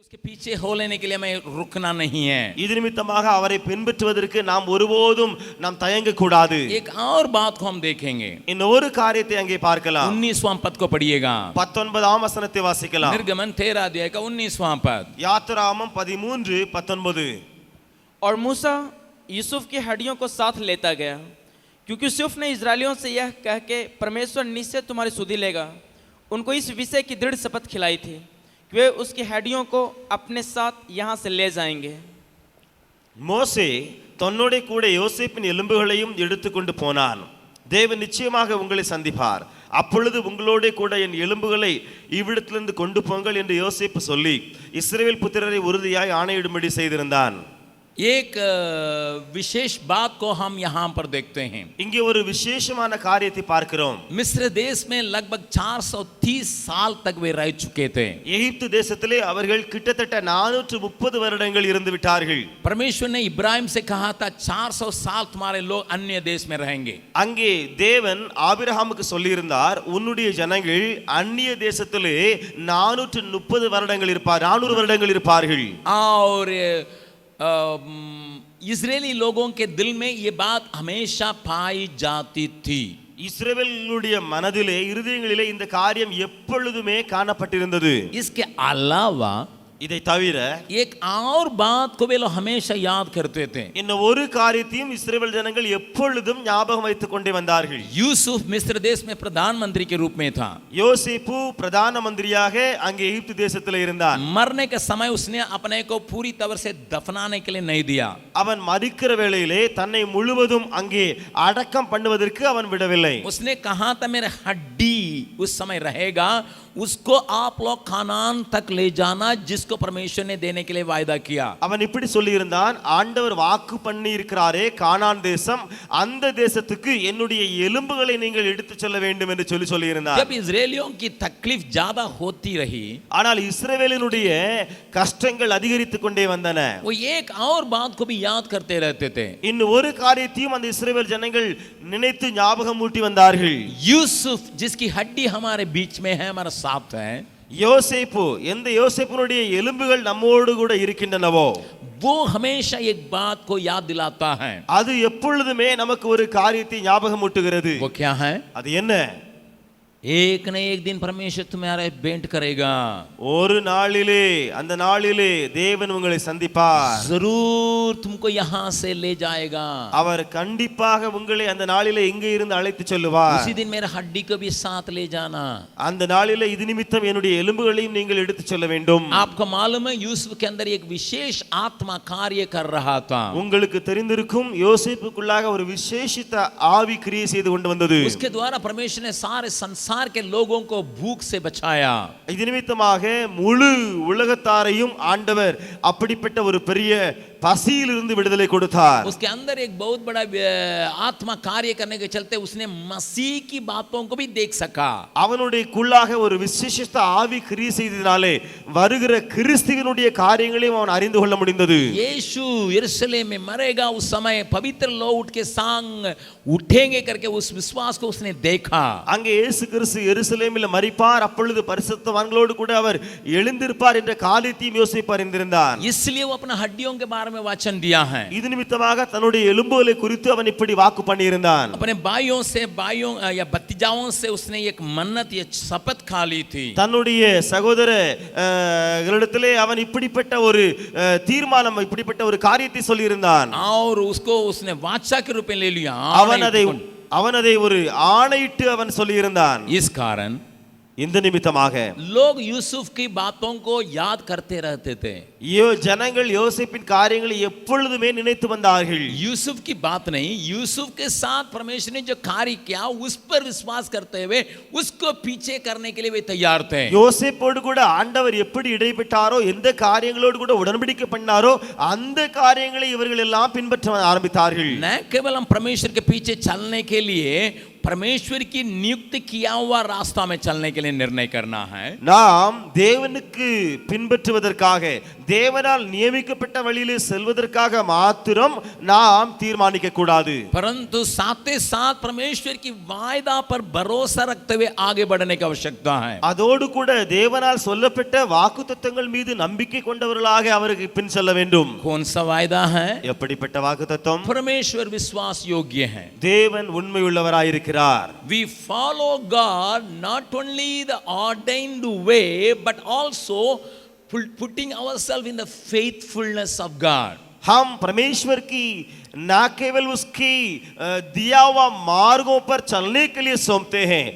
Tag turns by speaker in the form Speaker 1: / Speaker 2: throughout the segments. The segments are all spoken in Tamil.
Speaker 1: उसके पीछे हो लेने के लिए हमें रुकना नहीं है.
Speaker 2: இது நிமித்தமாக அவரை பின்பற்றுவதற்கு நாம் ஒருபோதும் நாம் தயங்க கூடாது.
Speaker 1: एक और बात को हम देखेंगे.
Speaker 2: இன்னொரு காரியத்தை அங்கே பார்க்கலாம்.
Speaker 1: 19वां पद को पढ़िएगा.
Speaker 2: 19ஆம் வசனத்தை வாசிக்கலாம்.
Speaker 1: निर्गमन 13 अध्याय का 19वां पद.
Speaker 2: யாத்திராகமம் 13:19.
Speaker 3: और मूसा यूसुफ की हड्डियों को साथ लेता गया, क्योंकि यूसुफ ने इजरायलियों से यह कह के परमेश्वर निश्चय तुम्हारी सुधि लेगा, उनको इस विषय की दृढ़ शपथ खिलाई थी कि वे उसकी हड्डियों को अपने साथ यहाँ से ले जाएंगे.
Speaker 2: மோசே தன்னோட கூட யோசேப்பின் எலும்புகளையும் எடுத்துக்கொண்டு போனான். தேவன் நிச்சயமாக உங்களை சந்திப்பார், அப்பொழுது உங்களோட கூட என் எலும்புகளை இவ்விடத்திலிருந்து கொண்டு போங்கள் என்று யோசேப்பு சொல்லி இஸ்ரவேல் புத்திரரை உறுதியாய் ஆணையிடும்படி செய்திருந்தான்.
Speaker 1: एक विशेष बात को हम यहाँ पर देखते हैं.
Speaker 2: இங்கே ஒரு விசேஷமான காரியத்தை பார்க்கிறோம்.
Speaker 1: मिस्र देश में लगभग 430 साल तक वे रह चुके थे.
Speaker 2: எகிப்து தேசத்திலே அவர்கள் கிட்டத்தட்ட 430 வருடங்கள் இருந்து விட்டார்கள்.
Speaker 1: परमेश्वर ने इब्राहिम से कहा था 400 साल तुम्हारे लोग अन्य देश में रहेंगे.
Speaker 2: அங்கே தேவன் ஆபிரகாமுக்கு சொல்லியிருந்தார், உன்னுடைய ஜனங்கள் அந்நிய தேசத்திலே 430 வருடங்கள் இருப்பார், 400 வருடங்கள் இருப்பார்கள்.
Speaker 1: और इजरायली लोगों के दिल में ये बात हमेशा पाई जाती थी.
Speaker 2: இஸ்ரவேலுடைய மனதிலே இருதயங்களிலே இந்த காரியம் எப்பொழுதுமே காணப்பட்டிருந்தது.
Speaker 1: इसके अलावा
Speaker 2: இதை தவிர
Speaker 1: एक और बात को वे लोग हमेशा याद करते थे.
Speaker 2: இன்னும் ஒரு காரியத்தையும் இஸ்ரவேல் ஜனங்கள் எப்பொழுதும் ஞாபகம் வைத்துக் கொண்டே வந்தார்கள்.
Speaker 1: यूसुफ मिस्र देश में प्रधानमंत्री के रूप में था.
Speaker 2: யோசேப்பு பிரதான மந்திரியாக அங்கே எகிப்து தேசத்தில் இருந்தான்.
Speaker 1: मरने के समय उसने अपने को पूरी तरह से दफनाने के लिए नहीं दिया.
Speaker 2: அவன் மரிக்கிற வேளையிலே தன்னை முழுவதும் அங்கே அடக்கம் பண்ணுவதற்கு அவன் விடவில்லை.
Speaker 1: उसने कहा था मेरे हड्डी उस समय रहेगा, उसको आप लोग कानान तक ले जाना जिसको परमेश्वर ने देने के लिए वायदा किया.
Speaker 2: அவன் இப்படி சொல்லி இருந்தான், ஆண்டவர் வாக்கு பண்ணி இருக்கிறாரே கானான் தேசம், அந்த தேசத்துக்கு என்னுடைய எலும்புகளை நீங்கள் எடுத்துச் செல்ல வேண்டும் என்று சொல்லி இருந்தார்.
Speaker 1: जब इजरायलियों की तकलीफ ज्यादा होती रही,
Speaker 2: ஆனால் இஸ்ரவேலினுடைய கஷ்டங்கள் அதிகரித்துக் கொண்டே வந்தன.
Speaker 1: वो एक और बात को भी याद करते रहते थे.
Speaker 2: இன்னும் ஒரு காரியத்தையும் அந்த இஸ்ரவேல் ஜனங்கள் நினைத்து ஞாபகம் ஊட்டி வந்தார்கள்.
Speaker 1: यूसुफ जिसकी हड्डी हमारे बीच में है, हमारा साथ है,
Speaker 2: யோசேப்பு, எந்த யோசேப்பினுடைய எலும்புகள் நம்மோடு கூட இருக்கின்றனவோ
Speaker 1: वो हमेशा एक बात को याद दिलाता है.
Speaker 2: அது எப்பொழுதுமே நமக்கு ஒரு காரியத்தை ஞாபகம் ஊட்டுகிறது.
Speaker 1: वो क्या है?
Speaker 2: அது என்ன?
Speaker 1: एक न एक दिन परमेश्वर तुम्हारे भेंट करेगा.
Speaker 2: ஒரு நாளிலே, அந்த நாளிலே தேவன் உங்களை சந்திப்பார்.
Speaker 1: जरूर तुमको यहाँ से ले जाएगा.
Speaker 2: அவர் கண்டிப்பாக உங்களை அந்த நாளிலே இங்கே இருந்து அழைத்து செல்லுவார்.
Speaker 1: उसी दिन मेरा हड्डी को भी साथ ले जाना.
Speaker 2: அந்த நாளிலே இது நிமித்தம் என்னுடைய எலும்புகளையும் நீங்கள் எடுத்து செல்ல வேண்டும்.
Speaker 1: आपको मालूम है यूसुफ के अंदर एक विशेष आत्मा कार्य कर रहा था.
Speaker 2: உங்களுக்கு தெரிந்திருக்கும், யோசேப்புக்குள்ளாக ஒரு விசேஷித்த ஆவி கிரியை செய்து கொண்டு வந்தது.
Speaker 1: उसके द्वारा परमेश्वर ने सारे संसार के लोगों को भूख से बचाया.
Speaker 2: இது நிமித்தமாக முழு உலகத்தாரையும் ஆண்டவர் அப்படிப்பட்ட ஒரு பெரிய பசியிலிருந்து விடுதலை கொடுத்தார்.
Speaker 1: उसके अंदर एक बहुत बड़ा आत्मा कार्य करने के चलते उसने मसीह की बातों को भी देख सका.
Speaker 2: அவனுடைய குள்ளாக ஒரு விசேஷித்த ஆவி கிரியை செய்ததினாலே வருகிற கிறிஸ்துவினுடைய காரியங்களையும் அவன் அறிந்து கொள்ள முடிந்தது.
Speaker 1: यीशु यरूशलेम में मरेगा, उस समय पवित्र लोग उठ के सांग उठेंगे करके उस विश्वास को उसने देखा.
Speaker 2: அங்கே இயேசு கிறிஸ்து எருசலேமில் மரிப்பார், அப்பொழுது பரிசுத்தவான்களோடு கூட அவர் எழுந்திருப்பார் என்ற காரியத்தையும் யோசிப்பு அறிந்திருந்தான்.
Speaker 1: इसलिए वो अपना हड्डियों के बारे में वचन दिया है.
Speaker 2: இது நிமித்தமாக தன்னுடைய எலும்புகளை குறித்து அவன் இப்படி வாக்கு பண்ணியிருந்தான்.
Speaker 1: अपने भाइयों या भतीजाओं से उसने एक मन्नत या शपथ खा ली थी.
Speaker 2: தன்னுடைய சகோதரர்களிடத்திலே அவன் இப்படிப்பட்ட ஒரு தீர்மானம், இப்படிப்பட்ட ஒரு காரியத்தை சொல்லியிருந்தான்.
Speaker 1: और उसको उसने वाचा के रूप में ले लिया.
Speaker 2: அவன் அதை ஒரு ஆணையிட்டு அவன் சொல்லியிருந்தான்.
Speaker 1: इस कारण
Speaker 2: இந்த நிமித்தமாக
Speaker 1: लोग यूसुफ की बातों को याद करते रहते थे.
Speaker 2: ஜனங்கள் யோசேப்பின் காரியங்களை எப்பொழுதுமே நினைத்து வந்தார்கள்.
Speaker 1: यूसुफ की बात नहीं, यूसुफ के साथ परमेश्वर ने जो कार्य किया उस पर विश्वास करते हुए उसको पीछे करने के लिए वे तैयार थे.
Speaker 2: யோசேப்போடு கூட ஆண்டவர் எப்படி இடைப்பட்டாரோ, எந்த காரியங்களோடு கூட உடன்படிக்கை பண்ணாரோ அந்த காரியங்களை இவர்கள் எல்லாம் பின்பற்ற ஆரம்பித்தார்கள்.
Speaker 1: न केवल हम परमेश्वर के पीछे चलने के लिए परमेश्वर की नियुक्त किया हुआ रास्ता में चलने के लिए निर्णय करना है।
Speaker 2: நாம் தேவனுக்கு பின்பற்றுவதற்காக தேவனால் நியமிக்கப்பட்ட வழியிலே செல்வதற்காக மாத்திரம் நாம் தீர்மானிக்க கூடாது.
Speaker 1: परंतु साथ ही साथ परमेश्वर की वायदा पर भरोसा रखते हुए आगे बढ़ने की आवश्यकता है।
Speaker 2: அதோடு கூட தேவனால் சொல்லப்பட்ட வாக்குத்தத்தங்கள் மீது நம்பிக்கை கொண்டவர்களாக அவருக்கு பின் செல்ல வேண்டும்.
Speaker 1: कौन सा वायदा है?
Speaker 2: எப்படிப்பட்ட வாக்குத்தத்தம்?
Speaker 1: परमेश्वर विश्वास योग्य है।
Speaker 2: தேவன் உண்மையுள்ளவராயிருக்கிறார்.
Speaker 1: We follow God not only the ordained way but also putting ourselves in the faithfulness of God.
Speaker 2: हम परमेश्वर की ना केवल उसकी दिया हुआ मार्गों पर चलने के लिए सौंपते हैं,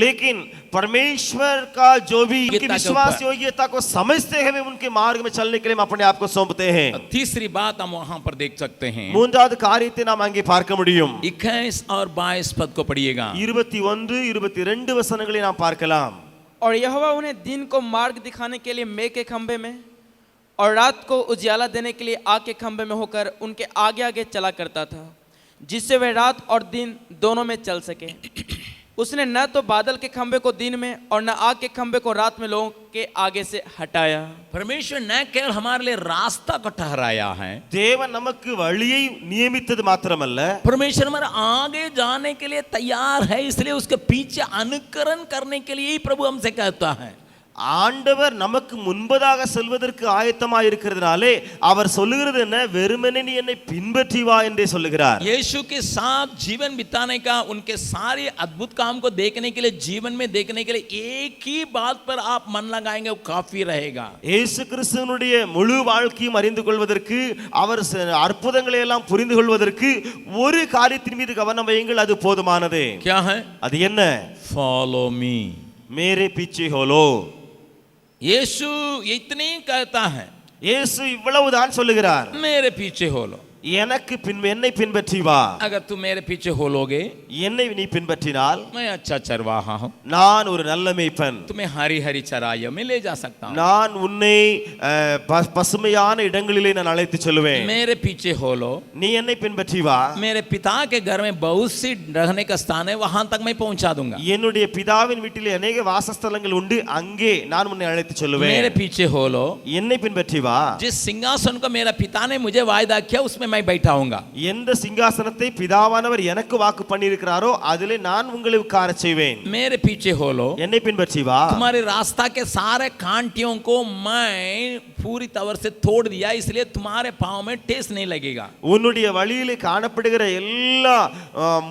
Speaker 2: लेकिन परमेश्वर का जो भी उनकी विश्वास योग्यता को समझते हैं वे उनके मार्ग में चलने के लिए हम अपने आप को सौंपते हैं.
Speaker 1: तीसरी बात हम वहां पर देख सकते हैं।
Speaker 2: மூன்றாவது காரியத்தை நாம் அங்கே பார்க்க முடியும்.
Speaker 1: 21 और 22 पद को पढ़िएगा।
Speaker 2: 21 22 வசனங்களை நாம் பார்க்கலாம்.
Speaker 3: और यहोवा उन्हें दिन को मार्ग दिखाने के लिए मेघ के खंभे में और रात को उजियाला देने के लिए आग के खंभे में होकर उनके आगे आगे चला करता था, जिससे वे रात और दिन दोनों में चल सके। उसने न तो बादल के खंभे को दिन में और न आग के खंभे को रात में लोगों के आगे से हटाया।
Speaker 1: परमेश्वर न केवल हमारे लिए रास्ता को ठहराया है,
Speaker 2: தேவன் நமக்கு வழியை நியமித்தது மாத்திரமல்ல,
Speaker 1: परमेश्वर हमारे आगे जाने के लिए तैयार है, इसलिए उसके पीछे अनुकरण करने के लिए ही प्रभु हमसे कहता है।
Speaker 2: ஆண்டவர் நமக்கு முன்பதாக செல்வதற்கு ஆயத்தமாக இருக்கிறதுனாலே அவர் சொல்லுகிறது என்ன? வெறுமனே நீ என்னை பின்பற்றி வா என்றே சொல்லுகிறார்.
Speaker 1: यीशु के साथ जीवन बिताने का, उनके सारे अद्भुत काम को देखने के लिए, जीवन में देखने के लिए एक ही बात पर आप मन लगाएंगे, वो काफी रहेगा।
Speaker 2: இயேசு கிறிஸ்துவினுடைய முழு வாழ்க்கையும் அறிந்து கொள்வதற்கு, அவர் அற்புதங்களை எல்லாம் புரிந்து கொள்வதற்கு ஒரு காரியத்தின் மீது கவனம் வையுங்கள், அது போதுமானது.
Speaker 1: क्या है?
Speaker 2: அது என்ன?
Speaker 1: फॉलो मी,
Speaker 2: मेरे पीछे हो लो.
Speaker 1: यीशु इतनी कहता है,
Speaker 2: இயேசு இவ்வளவுதான் சொல்லுகிறார்.
Speaker 1: मेरे पीछे हो लो,
Speaker 2: எனக்கு என்னை பின்பற்றி வா.
Speaker 1: अगर तुम मेरे पीछे हो लोगे,
Speaker 2: என்னை நீ பின்பற்றினால்
Speaker 1: मैं अच्छा चरवाहा हूं,
Speaker 2: நான் ஒரு நல்ல மேய்ப்பன்,
Speaker 1: तुम्हें हरी हरी चराइयों में ले जा सकता हूं,
Speaker 2: நான் உன்னை பசுமையான இடங்களிலே நான் அழைத்து செல்வேன்.
Speaker 1: मेरे पीछे हो लो,
Speaker 2: நீ என்னை பின்பற்றி வா.
Speaker 1: मेरे पिता के घर में बहुत सी रहने का स्थान है, वहां तक मैं पहुंचा दूंगा।
Speaker 2: என்னுடைய பிதாவின் வீட்டிலே अनेक வாசஸ்தலங்கள் உண்டு, அங்கே நான் உன்னை அழைத்து செல்வேன்.
Speaker 1: मेरे पीछे हो लो,
Speaker 2: என்னை பின்பற்றி வா.
Speaker 1: जिस सिंहासन को मेरा पिता ने मुझे वायदा किया उसमें मैं बैठाऊंगा।
Speaker 2: எந்த சிங்காசனத்தை பிதாவானவர் எனக்கு வாக்கு பண்ணியிருக்கிறாரோ அதிலே நான் உங்களை உட்கார செய்வேன்.
Speaker 1: मेरे पीछे हो लो,
Speaker 2: என்னை பின்பற்றி வா.
Speaker 1: तुम्हारे रास्ता के सारे कांटियों को मैं पूरी तरह से तोड़ दिया, इसलिए तुम्हारे पांव में ठेस नहीं लगेगा।
Speaker 2: உன்னுடைய வழியிலே காணப்படுகிற எல்லா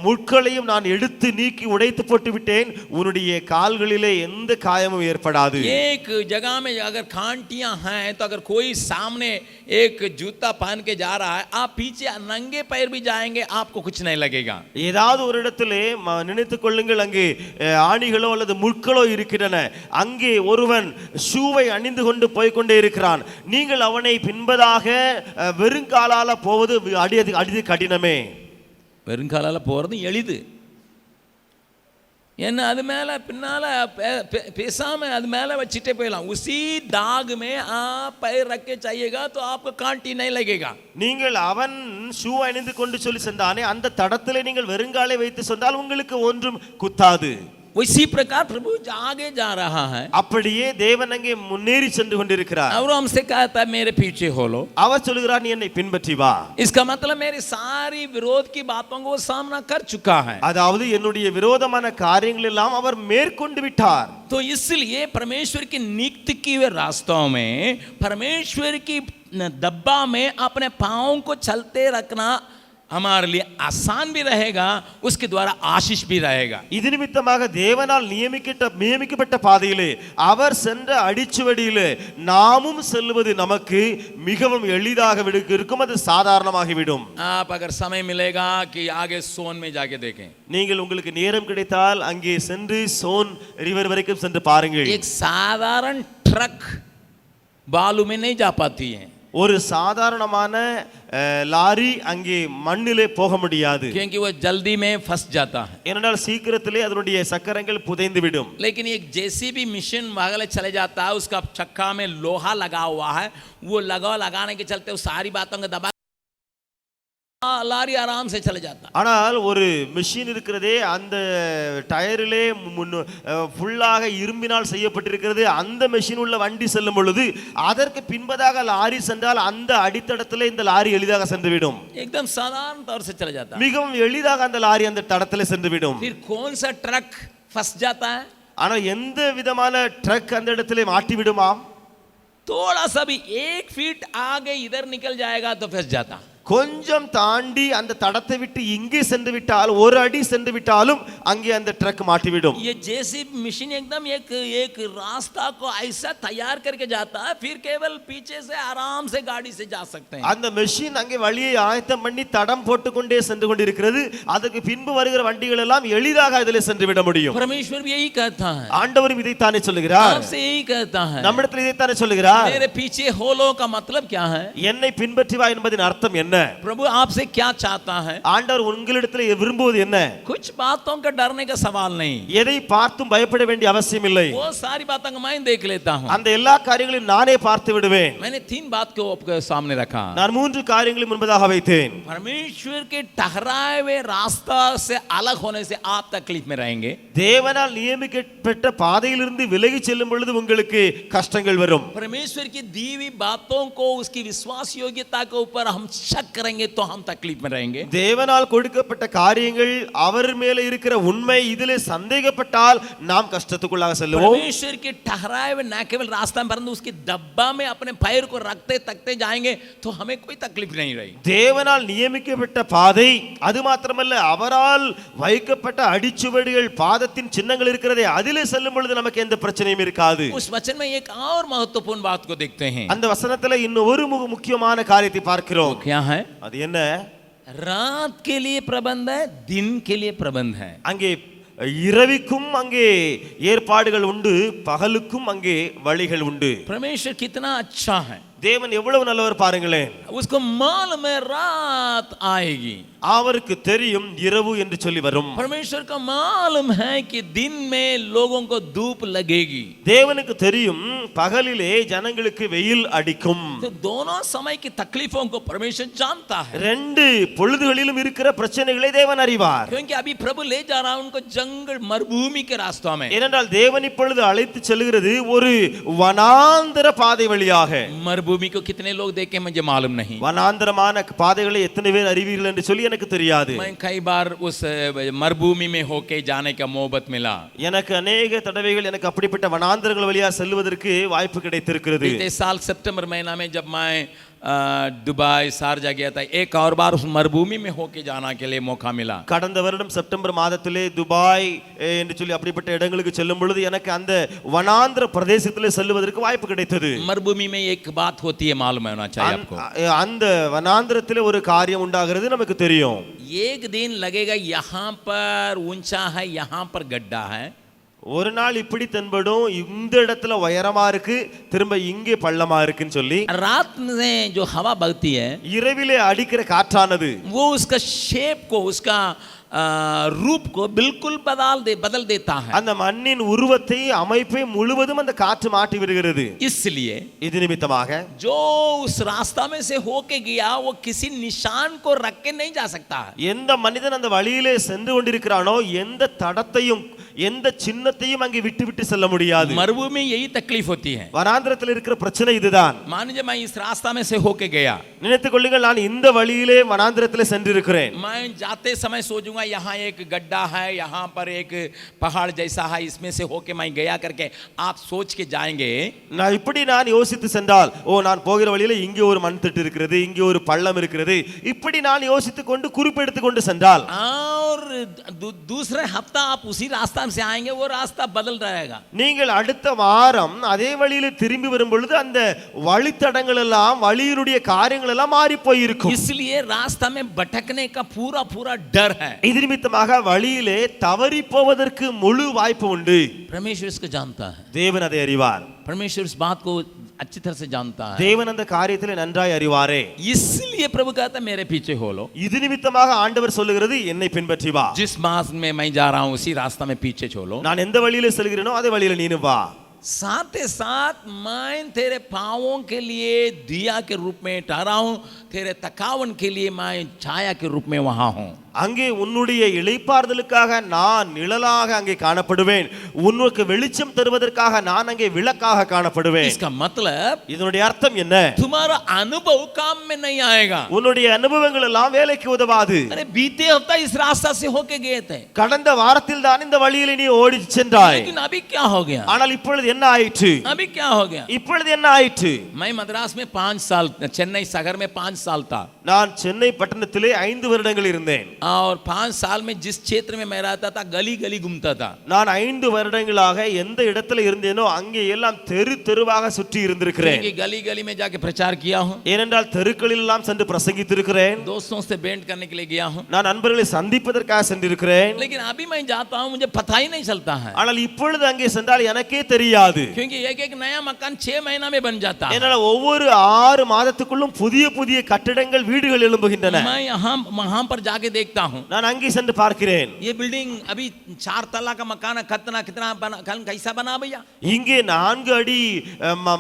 Speaker 2: முட்களையும் நான் எடுத்து நீக்கி உடைத்து போட்டு விட்டேன், உன்னுடைய கால்களிலே எந்த காயமும் ஏற்படாது.
Speaker 1: एक जगह में अगर कांटियां हैं तो अगर कोई सामने एक जूता पहन के जा रहा है, आप पीछे नंगे पैर भी जाएंगे, आपको कुछ नहीं लगेगा।
Speaker 2: ஏதாவது ஒரு இடத்திலே நினைத்துக் கொள்ளுங்கள், அங்கே ஆணிகளோ அல்லது முட்களோ இருக்கின்றன, அங்கே ஒருவன் ஷூவை அணிந்து கொண்டு போய்கொண்டே இருக்கிறான், நீங்கள் அவனை பின்பதாக வெறுங்காலால போவது அடி கடினமே.
Speaker 1: வெறுங்காலால போறது எளிது, என்ன அது மேல பின்னால பேசாம அது மேல வச்சிட்டே போயிடலாம்। उसी दाग में आप पैर रख के जाइएगा तो आपको कांटी नहीं लगेगा।
Speaker 2: நீங்கள் அவன் ஷூ அணிந்து கொண்டு சொல்லி சென்றானே அந்த தடத்திலே நீங்கள் வெறுங்காலை வைத்து சொன்னால் உங்களுக்கு ஒன்றும் குத்தாது।
Speaker 1: उसी प्रकार प्रभु आगे जा रहा है,
Speaker 2: அப்படியே தேவன் அங்கே முன்னேறி சென்று கொண்டிருக்கிறார்।
Speaker 1: और हमसे कहता है मेरे पीछे हो लो,
Speaker 2: அவர் சொல்கிறார் நீ என்னை பின்பற்றி வா।
Speaker 1: इसका मतलब मेरी सारी विरोध की बातों को सामना कर चुका है,
Speaker 2: அதாவது என்னுடைய விரோதமான காரியங்கள் எல்லாம் அவர் மேற்கொண்டு விட்டார்।
Speaker 1: तो इसलिए परमेश्वर की नियुक्त किए हुए रास्तों में, परमेश्वर की डब्बा में अपने पाँव को चलते रखना हमारे लिए आसान भी रहेगा, उसके द्वारा आशीष भी रहेगा।
Speaker 2: இது நிமித்தமாக தேவனால் நியமிக்கப்பட்ட பாதையிலே அவர் சென்ற அடிச்சுவடியிலே நாமும் செல்வது நமக்கு மிகவும் எளிதாக இருக்கும், அது சாதாரணமாகிவிடும்।
Speaker 1: आप अगर समय मिलेगा कि आगे सोन में जाके देखें,
Speaker 2: நீங்கள் உங்களுக்கு நேரம் கிடைத்தால் அங்கே சென்று சோன் ரிவர் வரைக்கும் சென்று பாருங்கள்।
Speaker 1: एक साधारण ट्रक बालू में नहीं जा पाती है,
Speaker 2: ஒரு சாதாரணமான லாரி அங்கே மண்ணிலே போக முடியாது,
Speaker 1: क्योंकि वो जल्दी में फंस जाता है।
Speaker 2: ஏனென்றால் சீக்கிரத்திலே அதனுடைய சக்கரங்கள் புதைந்து விடும்।
Speaker 1: लेकिन एक जेसीबी मशीन भागले चले जाता है, उसका चक्का में लोहा लगा हुआ है, वो लगाने के चलते वो सारी बातों को दबा लारी आराम से चले जाता।
Speaker 2: ஆனால் ஒரு மெஷின் இருக்கிறதே அந்த டயரிலே ஃபுல்லாக இரும்பினால் செய்யப்பட்டிருக்கிறது. அந்த மெஷின் உள்ள வண்டி செல்லும் பொழுது அதற்கு பின்பதாக லாரி சென்றால் அந்த அடித்தடத்திலே இந்த லாரி எளிதாக சென்றுவிடும்.
Speaker 1: एकदम साधारण तौर से चला जाता।
Speaker 2: மிகவும் எளிதாக அந்த லாரி அந்த தடத்திலே சென்றுவிடும்.
Speaker 1: फिर कौन सा ट्रक फंस जाता है?
Speaker 2: ஆனால் எந்த விதமான ட்ரக் அந்த இடத்திலே மாட்டி விடுமாம்?
Speaker 1: थोड़ा सा भी 1 फीट आगे इधर निकल जाएगा तो फंस जाता।
Speaker 2: கொஞ்சம் தாண்டி அந்த தடத்தை விட்டு இங்கே சென்று விட்டால் ஒரு அடி சென்று விட்டாலும் அங்கே அந்த ட்ரக் மாட்டிவிடும்.
Speaker 1: ये जेसीबी मशीन एकदम एक रास्ता को ऐसा तैयार करके जाता है, फिर केवल पीछे से आराम से गाड़ी से जा सकते हैं.
Speaker 2: அந்த மெஷின் அங்கே வழியை ஆயத்தம் பண்ணி தடம் போட்டுக்கொண்டே சென்று கொண்டிருக்கிறது. அதுக்கு பின்பு வருகிற வண்டிகள் எல்லாம் எளிதாக அதிலே சென்று விட முடியும்.
Speaker 1: परमेश्वर भी यही कहता है,
Speaker 2: ஆண்டவரும் இதைத்தானே சொல்லுகிறார்,
Speaker 1: आपसे यही कहता है.
Speaker 2: நம்மிடத்தில் இதைத்தானே சொல்லுகிறார்.
Speaker 1: मेरे पीछे हो लो का मतलब क्या है?
Speaker 2: என்னை பின்பற்றி வா என்பதின் அர்த்தம் என்ன?
Speaker 1: प्रभु आपसे क्या चाहता है?
Speaker 2: ஆண்டவர் உங்களிடத்தில் விரும்புவது என்ன?
Speaker 1: कुछ बातों का डरने का सवाल नहीं.
Speaker 2: எதை பார்த்தும் பயப்பட வேண்டிய அவசியம் இல்லை.
Speaker 1: वो सारी बातों को मैं देख लेता हूं.
Speaker 2: அந்த எல்லா காரியங்களையும் நானே பார்த்து விடுவேன்.
Speaker 1: मैंने 3 बात को आपके सामने रखा.
Speaker 2: நான் 3 காரியங்களை முன்பதாக வைத்தேன்.
Speaker 1: परमेश्वर के ठहराए हुए रास्ता से अलग होने से आप तकलीफ में रहेंगे.
Speaker 2: தேவனால் நியமிக்கப்பட்ட பாதையிலிருந்து விலகி செல்லும் பொழுது உங்களுக்கு கஷ்டங்கள் வரும்.
Speaker 1: परमेश्वर की दी हुई बातों को उसकी विश्वास योग्यता के ऊपर हम शक करेंगे तो हम तकलीफ में रहेंगे.
Speaker 2: தேவனால் கொடுக்கப்பட்ட காரியங்கள் அவர் மேலே இருக்கிற உண்மை இதிலே சந்தேகப்பட்டால் நாம் கஷ்டத்துக்குள்ளாக செல்லுவோம்.
Speaker 1: परमेश्वर के ठहराए हुए ना केवल रास्ता में परंतु उसके डब्बा में अपने पैर को रखते तकते जाएंगे तो हमें कोई तकलीफ नहीं रहेगी.
Speaker 2: தேவனால் நியமிக்கப்பட்ட பாதை அது மாத்திரமல்ல, அவரால் வைக்கப்பட்ட அடிச்சுவடுகள் பாதத்தின் சின்னங்கள் இருக்கிறதே அதிலே செல்லும் பொழுது நமக்கு எந்த பிரச்சனையும் இருக்காது.
Speaker 1: उस वचन में एक और महत्वपूर्ण बात को देखते हैं.
Speaker 2: அந்த வசனத்துல இன்னும் ஒரு முக்கியமான காரியத்தை பார்க்கிறோம்.
Speaker 1: क्या है?
Speaker 2: அது என்ன?
Speaker 1: रात के लिए प्रबंध है, दिन के लिए प्रबंध है.
Speaker 2: அங்கே இரவிக்கும் அங்கே ஏற்பாடுகள் உண்டு, பகலுக்கும் அங்கே வழிகள் உண்டு.
Speaker 1: परमेश्वर कितना अच्छा है.
Speaker 2: தேவன் எவ்வளவு நல்லவர் பாருங்களேன்.
Speaker 1: उसको मालूम है रात आएगी.
Speaker 2: அவருக்கு தெரியும் இரவு என்று சொல்லி வரும்.
Speaker 1: परमेश्वर को मालूम है कि दिन में लोगों को धूप लगेगी.
Speaker 2: தேவனுக்கு தெரியும் பகலிலே ஜனங்களுக்கு வெயில் அடிக்கும்.
Speaker 1: तो दोनों समय की तकलीफों को परमेश्वर जानता है.
Speaker 2: ரெண்டு பொழுதுகளிலும் இருக்கிற பிரச்சனைகளை தேவன் அறிவார்.
Speaker 1: क्योंकि अभी प्रभु ले जा रहा है उनको जंगल मरुभूमि के रास्तों में.
Speaker 2: ஏனென்றால் தேவன் இப்பொழுது அழைத்து செல்கிறது ஒரு வனாந்தர பாதை வழியாக.
Speaker 1: मरुभूमि को कितने लोग देखे मुझे मालूम नहीं.
Speaker 2: வனாந்தரமான பாதைகளை எத்தனை பேர் அறிவீர்கள் என்று சொல்லி எனக்கு தெரியாது.
Speaker 1: मैं कई बार उस मरुभूमि में होके जाने का मोहब्बत मिला.
Speaker 2: எனக்கு अनेक தடவைகள் எனக்கு அப்படிப்பட்ட வனாந்தரங்கள் வழியா செல்வதற்கு வாய்ப்பு கிடைத்திருக்கிறது.
Speaker 1: बीते साल सितंबर महीना में जब मैं दुबई शारजा गया था, एक और बार उस मरुभूमि में होके जाना के लिए मौका मिला.
Speaker 2: கடந்த வருடம் செப்டம்பர் மாதத்திலே துபாய் என்று சொல்லி அப்படிப்பட்ட இடங்களுக்கு செல்லும் பொழுது எனக்கு அந்த வனாந்தர பிரதேசத்திலே செல்வதற்கு வாய்ப்பு கிடைத்தது.
Speaker 1: मरुभूमि में एक बात होती है, मालूम होना चाहिए आपको.
Speaker 2: அந்த வனாந்தரத்திலே ஒரு காரியம் உண்டாகிறது நமக்கு தெரியும்.
Speaker 1: एक दिन लगेगा यहाँ पर ऊंचा है, यहाँ पर गड्ढा है.
Speaker 2: ஒரு நாள் இப்படி தென்படும், இந்த இடத்துல உயரமா இருக்கு, திரும்ப இங்கே பள்ளமா இருக்குன்னு சொல்லி.
Speaker 1: रात में जो हवा बहती है
Speaker 2: இரவிலே அடிக்கிற காற்றானது
Speaker 1: वो उसका शेप को, उसका रूप को बिल्कुल बदल देता है.
Speaker 2: அந்த மண்ணின் உருவத்தை அமைப்பை முழுவதும் அந்த காற்று மாற்றி விடுகிறது.
Speaker 1: इसलिए
Speaker 2: இது நிமித்தமாக
Speaker 1: जो उस रास्ता में से होके गया वो किसी निशान को रख के नहीं जा सकता है.
Speaker 2: எந்த மனிதன் அந்த வழியிலே சென்று கொண்டிருக்கிறானோ எந்த தடத்தையும் எந்த சின்னத்தையும் அங்கே விட்டு விட்டு செல்ல முடியாது.
Speaker 1: मरुभूमि में यही तकलीफ होती है.
Speaker 2: வனாந்தரத்தில் இருக்கிற பிரச்சனை இதுதான்.
Speaker 1: मान लीजिए मैं इस रास्ता में से होके गया,
Speaker 2: நினைத்துக் கொள்ளுங்கள், நான் இந்த வழியிலே வனாந்தரத்திலே சென்றிருக்கிறேன்.
Speaker 1: मैं जाते समय सोचूंगा यहाँ एक गड्ढा है, यहाँ पर एक पहाड़ जैसा है, इसमें से होके मैं गया करके आप सोच के जाएंगे.
Speaker 2: நான் இப்படி நான் யோசித்து சென்றால், ஓ நான் போகிற வழியில இங்கே ஒரு மண் திட்டு இருக்கிறது, இங்கே ஒரு பள்ளம் இருக்கிறது, இப்படி நான் யோசித்துக் கொண்டு குறிப்பெடுத்துக் கொண்டு சென்றால்
Speaker 1: और दूसरे हफ्ता आप उसी रास्ता से आएंगे, वो रास्ता बदल रहेगा.
Speaker 2: நீங்கள் அடுத்த வாரம் அதே வழியில திரும்பி வரும் பொழுது அந்த வழித்தடங்கள் எல்லாம் வழியினுடைய காரியங்கள் எல்லாம் மாறி போயிருக்கும்.
Speaker 1: इसलिए रास्ता में भटकने का पूरा डर है.
Speaker 2: இது நிமித்தமாக வழியிலே தவறி போவதற்கு முழு வாய்ப்பு உண்டு.
Speaker 1: परमेश्वर इसको जानता है.
Speaker 2: தேவன் அதை அறிவார்.
Speaker 1: परमेश्वर इस बात को अच्छी तरह से जानता है.
Speaker 2: தேவன் அந்த காரியத்திலே நன்றாய் அறிவாரே.
Speaker 1: इसलिए प्रभु कहता है मेरे पीछे हो लो.
Speaker 2: இது நிமித்தமாக ஆண்டவர் சொல்லுகிறது என்னை பின்பற்றி வா.
Speaker 1: जिस मार्ग में मैं जा रहा हूं उसी रास्ता में पीछे चलो.
Speaker 2: நான் எந்த வழியில செல்கிறேனோ அதே வழியில நீனும் வா.
Speaker 1: साथ ही साथ मैं तेरे पाँवों के लिए दिया के रूप में ठहरा हूं, तेरे तकावन के लिए मैं छाया के रूप में वहां हूं.
Speaker 2: அங்கே உன்னுடைய இளைப்பாறுதலுக்காக நான் நிழலாக அங்கே காணப்படுவேன், உனக்கு வெளிச்சம் தருவதற்காக நான் அங்கே விளக்காக காணப்படுவேன்.
Speaker 1: इसका मतलब
Speaker 2: இதனுடைய அர்த்தம் என்ன?
Speaker 1: तुम्हारा अनुभव काम में नहीं आएगा.
Speaker 2: உன்னுடைய அனுபவங்கள் எல்லாம் வேலைக்கு உதவாது.
Speaker 1: अरे बीते हफ्ता इस रास्ता से होके गए थे,
Speaker 2: கடந்த வாரத்தில் தான் இந்த வழியிலே நீ ஓடி சென்றாய்.
Speaker 1: लेकिन अभी क्या हो गया?
Speaker 2: ஆனால் இப்பொழுது என்ன ஆயிற்று?
Speaker 1: अभी क्या हो गया?
Speaker 2: இப்பொழுது என்ன ஆயிற்று?
Speaker 1: मैं मद्रास में 5 साल, चेन्नई शहर में 5 साल था,
Speaker 2: நான் சென்னை பட்டணத்திலே 5 வருடங்கள் இருந்தேன்.
Speaker 1: और 5 साल में जिस क्षेत्र में मैं रहता था गली गली घूमता था.
Speaker 2: நான் 5 வருடங்களாக எந்த இடத்துல இருந்தேனோ அங்கே எல்லாம் தெரு தெருவாக சுற்றி இருந்திருக்கிறேன்.
Speaker 1: क्योंकि गली गली में जाके प्रचार किया हूं,
Speaker 2: ஏனென்றால் தெருக்களில் எல்லாம் சென்று பிரசங்கித்திருக்கிறேன்.
Speaker 1: दोस्तों से भेंट करने के लिए गया हूं.
Speaker 2: நான் நண்பர்களை சந்திப்பதற்காக சென்றிருக்கிறேன்.
Speaker 1: लेकिन अभी मैं जाता हूं, मुझे पता ही नहीं चलता है,
Speaker 2: ஆனால் இப்பொழுது அங்கே சென்றால் எனக்கே தெரியாது.
Speaker 1: क्योंकि एक एक नया मकान 6 महीना में बन जाता है.
Speaker 2: என்னால ஒவ்வொரு 6 மாதத்துக்குள்ளும் புதிய புதிய கட்டடங்கள் வீடுகள் எழும்புகின்றன.
Speaker 1: मैं यहाँ वहां पर जाके देखता हूं,
Speaker 2: நான் அங்கே சென்று பார்க்கிறேன்.
Speaker 1: ये बिल्डिंग अभी 4 तला का मकान है, कितना कितना बना, कैसा बना भैया?
Speaker 2: இங்கே 4 அடி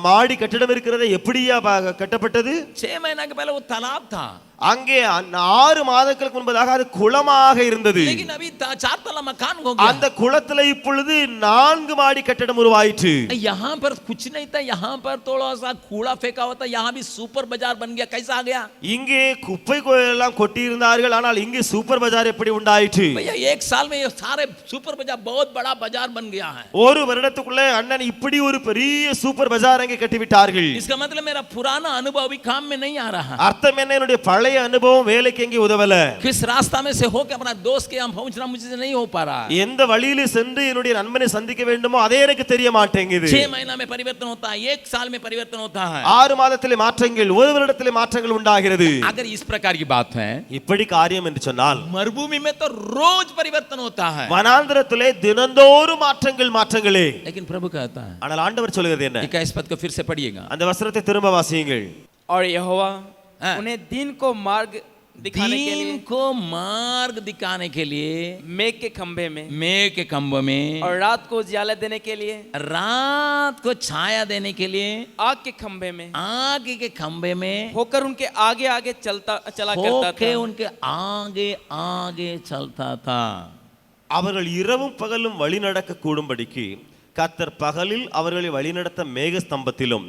Speaker 2: மாடி கட்டடம் இருக்கிறது, எப்படியா கட்டப்பட்டது?
Speaker 1: 6 महीना के पहले वो तालाब था,
Speaker 2: அங்கே 6 மாதங்களுக்கு முன்பதாக அது குளமாக இருந்தது.
Speaker 1: लेकिन अभी 4 तला मकान हो गया.
Speaker 2: அந்த குளத்துல இப்பொழுது 4 மாடி கட்டடம் உருவாயிற்று.
Speaker 1: यहाँ पर कुछ नहीं था, यहाँ पर थोड़ा सा कूड़ा फेंका हुआ था, यहाँ भी सुपर बाजार बन गया. कैसा आ गया?
Speaker 2: இங்கே குப்பை எல்லாம் கொட்டி இருந்தார்கள், ஆனால் இங்கே சூப்பர் பஜார் எப்படி உண்டாயிற்று?
Speaker 1: भैया 1 साल में ये सारे सुपर बाजार, बहुत बड़ा बाजार बन गया है.
Speaker 2: ஒரு வருடத்துக்குள்ள அண்ணன் இப்படி ஒரு பெரிய சூப்பர் பஜார் அங்கே கட்டி விட்டார்கள்.
Speaker 1: इसका मतलब मेरा पुराना अनुभव अभी काम में नहीं आ रहा.
Speaker 2: அர்த்தம் என்ன? என்னுடைய பழைய அனுபவம் வேலைக்கு எங்கே உதவல.
Speaker 1: किस रास्ता में से होके अपना दोस्त के यहाँ पहुंचना मुझे नहीं हो पा रहा.
Speaker 2: எந்த வழியிலே சென்று என்னுடைய நண்பனை சந்திக்க வேண்டுமோ அதே எனக்கு தெரிய மாட்டேங்குது.
Speaker 1: 6 महीना में परिवर्तन होता है, 1 साल में परिवर्तन होता है.
Speaker 2: 6 மாதத்திலே மாற்றங்கள், ஒரு வருடத்திலே மாற்றங்கள் உண்டாகிறது.
Speaker 1: अगर इस प्रकार की बात है,
Speaker 2: இப்படி காரியம் என்று சொன்னால்
Speaker 1: मरुभूमि में तो रोज परिवर्तन होता है,
Speaker 2: வனாந்திரத்திலே தினந்தோறும் மாற்றங்களே.
Speaker 1: लेकिन प्रभु कहता है,
Speaker 2: ஆனால் ஆண்டவர் சொல்கிறது என்ன?
Speaker 1: 21 पद को फिर से पढ़िएगा.
Speaker 2: அந்த वस्त्रத்தை திரும்ப வாசியுங்கள்.
Speaker 3: और यहोवा
Speaker 1: हाँ।
Speaker 3: उन्हें दिन को मार्ग दिखाने के लिए
Speaker 1: दीन को मार्ग दिखाने के लिए
Speaker 3: मेघ के खंभे में
Speaker 1: मेघ के खंभों में,
Speaker 3: और रात को उजाला देने के लिए
Speaker 1: रात को छाया देने के लिए
Speaker 3: आग के खंभे में
Speaker 1: आग के खंभे में
Speaker 3: होकर उनके आगे आगे चला करता
Speaker 1: होके
Speaker 3: था.
Speaker 1: उनके आगे आगे चलता था.
Speaker 2: அவர்கள் இரவும் பகலும் வழி நடக்க கூடும்படிக்கு கர்த்தர் பகலில் அவர்களை வழிநடத்த மேக ஸ்தம்பத்திலும்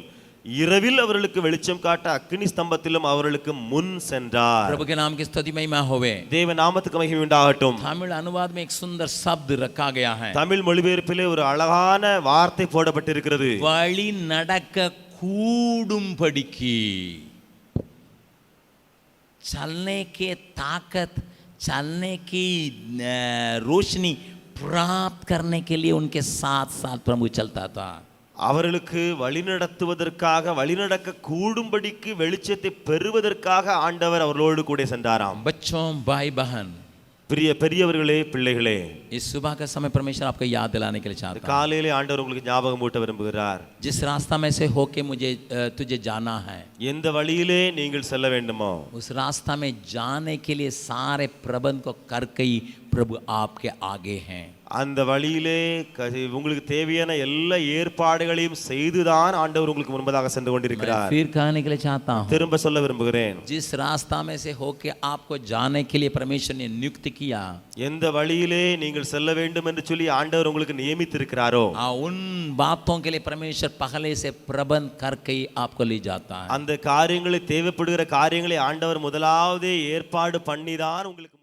Speaker 2: இரவில் அவர்களுக்கு வெளிச்சம் காட்ட அக்கினி ஸ்தம்பத்திலும் அவர்களுக்கு முன் சென்றார்.
Speaker 1: प्रभु के नाम की स्तुति महिमा होवे.
Speaker 2: தேவ நாமத்துக்கு மகிமை உண்டாகட்டும்.
Speaker 1: तमिल अनुवाद में एक सुंदर शब्द रखा गया है,
Speaker 2: தமிழ் மொழிபெயர்ப்பிலே ஒரு அழகான வார்த்தை போடப்பட்டிருக்கிறது.
Speaker 1: வழி நடக்க கூடும்படிக்கு. चलने के ताकत, चलने की रोशनी प्राप्त करने के लिए उनके साथ साथ प्रभु चलता था.
Speaker 2: அவர்களுக்கு வழிநடத்துவதற்காக, வழிநடக்க கூடும்படிக்கு, வெளிச்சத்தை பெறுவதற்காக ஆண்டவர் அவர்களோடு கூட சென்றாராம்.
Speaker 1: बच्चों, भाई बहन,
Speaker 2: பெரியவர்களே, பிள்ளைகளே,
Speaker 1: इस सुबह का समय परमेश्वर आपको याद दिलाने के लिए चाहता है.
Speaker 2: காலையிலே ஆண்டவர் உங்களுக்கு ஞாபகம் ஊட்ட விரும்புகிறார்.
Speaker 1: जिस रास्ता में से होके तुझे जाना है,
Speaker 2: எந்த வழியிலே நீங்கள் செல்ல வேண்டுமோ
Speaker 1: उस रास्ता में जाने के लिए सारे प्रबंध को करके ही प्रभु आपके आगे हैं.
Speaker 2: அந்த வழியிலே உங்களுக்கு தேவையான எல்லா ஏற்பாடுகளையும் செய்துதான் ஆண்டவர் உங்களுக்கு முன்பதாக சென்று கொண்டிருக்கிறார்.
Speaker 1: फिर कहने के लिए चाहता हूँ,
Speaker 2: திரும்ப சொல்ல விரும்புகிறேன்,
Speaker 1: जिस रास्ता में से होके आपको जाने के लिए परमेश्वर ने नियुक्त किया,
Speaker 2: எந்த வழியிலே நீங்கள் செல்ல வேண்டும் என்று சொல்லி ஆண்டவர் உங்களுக்கு நியமித்திருக்கிறாரோ
Speaker 1: उन बातों के लिए परमेश्वर पहले से प्रबंध करके ही आपको ले जाता है.
Speaker 2: அந்த காரியங்களை, தேவைப்படுகிற காரியங்களை ஆண்டவர் முதலாவதே ஏற்பாடு பண்ணிதான் உங்களுக்கு